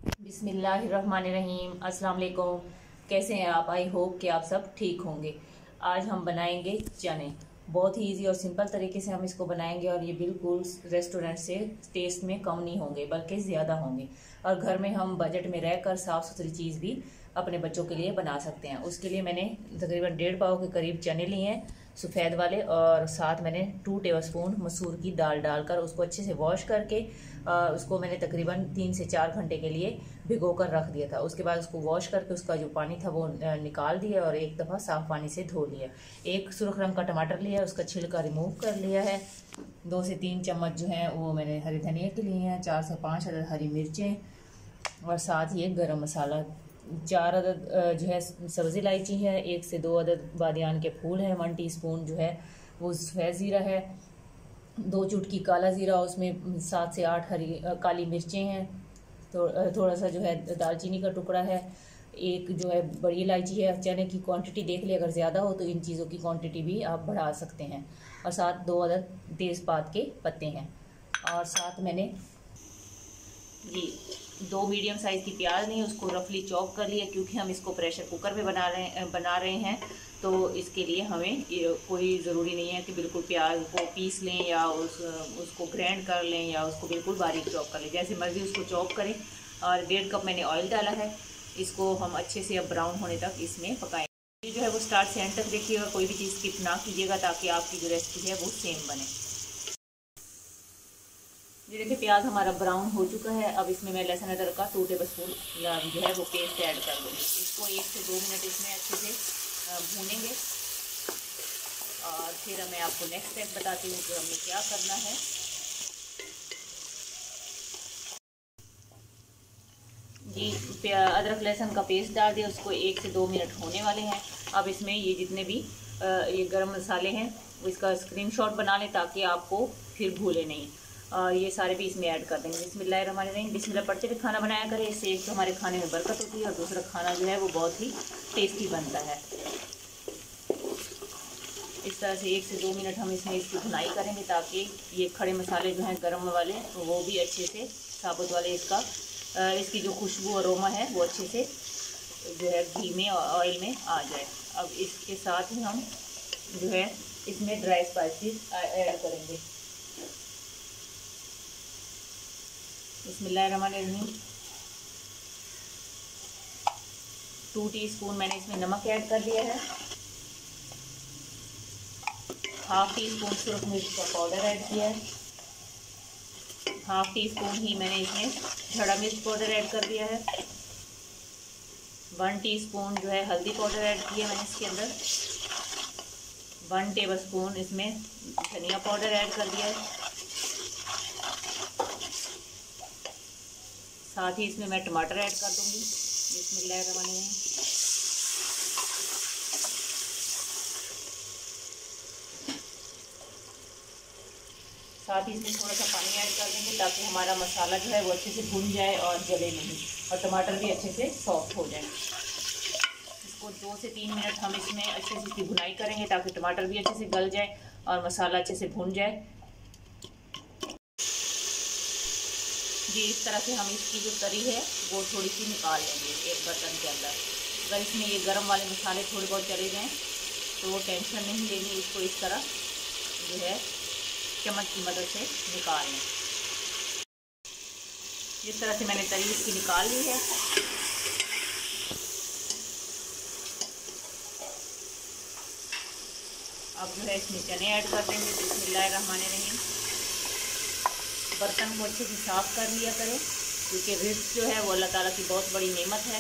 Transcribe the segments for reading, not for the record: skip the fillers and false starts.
बिस्मिल्लाहिर्रहमानिर्रहीम। अस्सलाम वालेकुम। कैसे हैं आप? आई होप कि आप सब ठीक होंगे। आज हम बनाएंगे चने। बहुत ही इजी और सिंपल तरीके से हम इसको बनाएंगे और ये बिल्कुल रेस्टोरेंट से टेस्ट में कम नहीं होंगे बल्कि ज़्यादा होंगे। और घर में हम बजट में रहकर साफ़ सुथरी चीज़ भी अपने बच्चों के लिए बना सकते हैं। उसके लिए मैंने तकरीबन 1.5 पाव के करीब चने लिए हैं सफ़ेद वाले, और साथ मैंने 2 टेबलस्पून मसूर की दाल डालकर उसको अच्छे से वॉश करके उसको मैंने तकरीबन 3 से 4 घंटे के लिए भिगो कर रख दिया था। उसके बाद उसको वॉश करके उसका जो पानी था वो निकाल दिया और एक दफ़ा साफ़ पानी से धो लिया। एक सुर्ख रंग का टमाटर लिया, उसका छिलका रिमूव कर लिया है। 2 से 3 चम्मच जो है वो मैंने हरे धनिया के लिए हैं। 4 से 5 अदद हरी मिर्चें और साथ ही एक गरम मसाला। 4 अदद जो है सब्ज़ी इलायची है। 1 से 2 अदद बादियान के फूल है। 1 टीस्पून जो है वो सफ़ेद ज़ीरा है। 2 चुटकी काला ज़ीरा, उसमें 7 से 8 हरी काली मिर्चें हैं। तो थोड़ा सा जो है दालचीनी का टुकड़ा है। एक जो है बड़ी इलायची है। चने की क्वांटिटी देख ले, अगर ज़्यादा हो तो इन चीज़ों की क्वांटिटी भी आप बढ़ा सकते हैं। और साथ 2 अदद तेज़पात के पत्ते हैं। और साथ मैंने जी 2 मीडियम साइज़ की प्याज नहीं, उसको रफली चॉप कर लिया, क्योंकि हम इसको प्रेशर कुकर में बना रहे हैं। तो इसके लिए हमें कोई ज़रूरी नहीं है कि बिल्कुल प्याज को पीस लें या उसको ग्राइंड कर लें या उसको बिल्कुल बारीक चॉप कर लें, जैसे मर्ज़ी उसको चॉप करें। और 1.5 कप मैंने ऑयल डाला है। इसको हम अच्छे से अब ब्राउन होने तक इसमें पकाएं। ये जो है वो स्टार्ट से एंड तक देखिएगा, कोई भी चीज़ स्किप ना कीजिएगा ताकि आपकी जो रेसिपी है वो सेम बने। ये देखिए प्याज हमारा ब्राउन हो चुका है। अब इसमें मैं लहसुन अदरक का 2 टेबलस्पून जो है वो पेस्ट ऐड कर दूँगी। इसको 1 से 2 मिनट इसमें अच्छे से भूनेंगे और फिर मैं आपको नेक्स्ट स्टेप बताती हूँ कि हमें क्या करना है। जी अदरक लहसुन का पेस्ट डाल दिया, उसको 1 से 2 मिनट होने वाले हैं। अब इसमें ये जितने भी ये गरम मसाले हैं इसका स्क्रीनशॉट बना लें ताकि आपको फिर भूले नहीं। ये सारे भी इसमें ऐड कर देंगे। बिस्मिल्लाहिर्रहमानिर्रहीम। बिस्मिल्लाह पढ़ते हुए खाना बनाया करें, इससे एक तो हमारे खाने में बरकत होती है और दूसरा खाना जो है वो बहुत ही टेस्टी बनता है। इस तरह से 1 से 2 मिनट हम इसमें इसकी भुनाई करेंगे ताकि ये खड़े मसाले जो हैं गरम वाले तो वो भी अच्छे से साबुत वाले इसकी जो खुशबू अरोमा है वो अच्छे से जो है घी में और ऑयल में आ जाए। अब इसके साथ ही हम जो है इसमें ड्राई स्पाइसेस ऐड करेंगे। बिस्मिल्लाहिर्रहमानिर्रहीम। 2 टीस्पून मैंने इसमें नमक ऐड कर लिया है। ½ टीस्पून सुरख मिर्च का पाउडर ऐड किया है। ½ टीस्पून ही मैंने इसमें धड़ा मिर्च पाउडर ऐड कर दिया है। 1 टीस्पून जो है हल्दी पाउडर ऐड किया मैंने इसके अंदर। 1 टेबलस्पून इसमें धनिया पाउडर ऐड कर दिया है। साथ ही इसमें मैं टमाटर ऐड कर दूंगी। बिस्मिल्लाहिर्रहमानिर्रहीम। साथ ही इसमें थोड़ा सा पानी ऐड कर देंगे ताकि हमारा मसाला जो है वो अच्छे से भुन जाए और जले नहीं, और टमाटर भी अच्छे से सॉफ्ट हो जाए। इसको 2 से 3 मिनट हम इसमें अच्छे से इसकी भुनाई करेंगे ताकि टमाटर भी अच्छे से गल जाए और मसाला अच्छे से भुन जाए। जी इस तरह से हम इसकी जो तरी है वो थोड़ी सी निकाल लेंगे एक बर्तन के अंदर। अगर इसमें ये गरम वाले मसाले थोड़े बहुत चले जाएँ तो वो टेंशन नहीं लेनी, इसको इस तरह जो है चम्मच की मदद से निकाल लें। इस तरह से मैंने तरी इसकी निकाल ली है। अब जो है इसमें चने ऐड कर देंगे। बिस्मिल्लाहिर्रहमानिर्रहीम। बर्तन को अच्छे से साफ़ कर लिया करें, क्योंकि रिज़्क़ जो है वो अल्लाह ताला की बहुत बड़ी नेमत है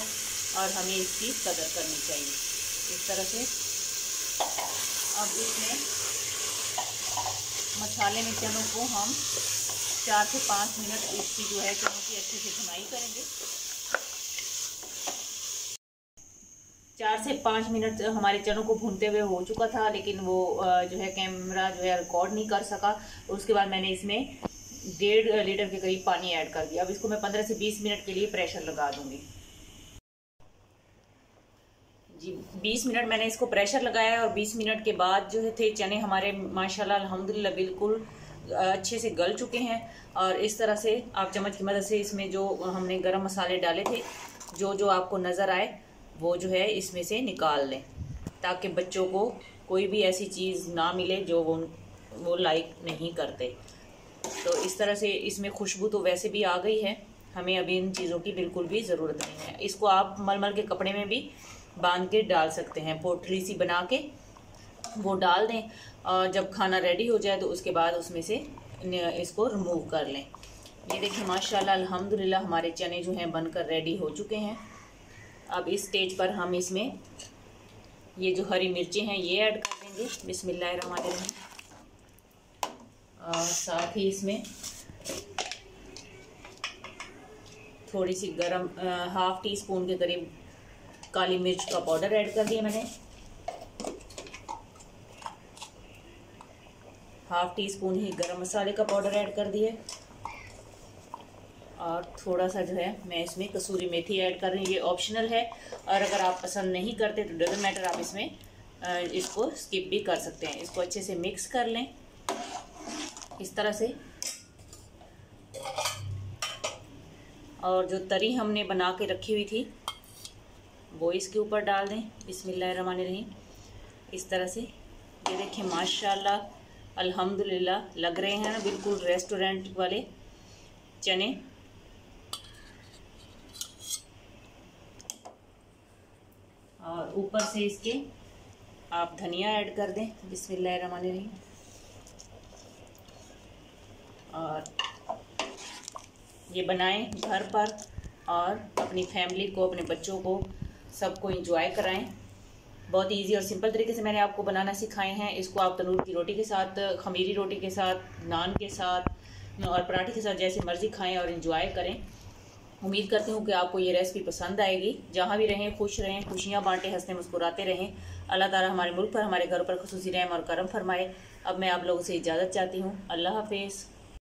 और हमें इसकी कदर करनी चाहिए। इस तरह से अब इसमें मसाले में चनों को हम 4 से 5 मिनट इसकी जो है चनों की अच्छे से भुनाई करेंगे। 4 से 5 मिनट हमारे चनों को भूनते हुए हो चुका था, लेकिन वो जो है कैमरा जो है रिकॉर्ड नहीं कर सका। उसके बाद मैंने इसमें 1.5 लीटर के करीब पानी ऐड कर दिया। अब इसको मैं 15 से 20 मिनट के लिए प्रेशर लगा दूंगी। जी 20 मिनट मैंने इसको प्रेशर लगाया और 20 मिनट के बाद जो थे चने हमारे माशाल्लाह अल्हम्दुलिल्लाह बिल्कुल अच्छे से गल चुके हैं। और इस तरह से आप चम्मच की मदद से इसमें जो हमने गरम मसाले डाले थे, जो जो आपको नज़र आए वो जो है इसमें से निकाल लें, ताकि बच्चों को कोई भी ऐसी चीज़ ना मिले जो वो लाइक नहीं करते। तो इस तरह से इसमें खुशबू तो वैसे भी आ गई है, हमें अभी इन चीज़ों की बिल्कुल भी ज़रूरत नहीं है। इसको आप मलमल के कपड़े में भी बांध के डाल सकते हैं, पोटली सी बना के वो डाल दें, और जब खाना रेडी हो जाए तो उसके बाद उसमें से इसको रिमूव कर लें। ये देखिए माशाल्लाह अल्हम्दुलिल्लाह हमारे चने जो हैं बनकर रेडी हो चुके हैं। अब इस स्टेज पर हम इसमें ये जो हरी मिर्चें हैं ये ऐड कर देंगे, बिस्मिल्लाहिर्रहमानिर्रहीम। और साथ ही इसमें थोड़ी सी गरम 1/2 टीस्पून के करीब काली मिर्च का पाउडर ऐड कर दिया मैंने, 1/2 टीस्पून ही गरम मसाले का पाउडर ऐड कर दिए, और थोड़ा सा जो है मैं इसमें कसूरी मेथी ऐड कर रही हूँ। ये ऑप्शनल है, और अगर आप पसंद नहीं करते तो डजंट मैटर, आप इसमें इसको स्किप भी कर सकते हैं। इसको अच्छे से मिक्स कर लें इस तरह से, और जो तरी हमने बना के रखी हुई थी वो इसके ऊपर डाल दें, बिस्मिल्लाहिर्रहमानिर्रहीम, इस तरह से। ये देखिए माशाल्लाह अल्हम्दुलिल्लाह लग रहे हैं ना बिल्कुल रेस्टोरेंट वाले चने। और ऊपर से इसके आप धनिया ऐड कर दें, बिस्मिल्लाहिर्रहमानिर्रहीम। और ये बनाएं घर पर और अपनी फैमिली को, अपने बच्चों को, सबको एंजॉय कराएं। बहुत इजी और सिंपल तरीके से मैंने आपको बनाना सिखाए हैं। इसको आप तंदूर की रोटी के साथ, खमीरी रोटी के साथ, नान के साथ और पराठे के साथ जैसे मर्ज़ी खाएं और एंजॉय करें। उम्मीद करती हूँ कि आपको ये रेसिपी पसंद आएगी। जहाँ भी रहें खुश रहें, खुशियाँ बांटें, हंसते मुस्कुराते रहें। अल्लाह ताला हमारे मुल्क पर, हमारे घर पर खुसूसी रहम और करम फरमाए। अब मैं आप लोगों से इजाज़त चाहती हूँ। अल्लाह हाफिज़।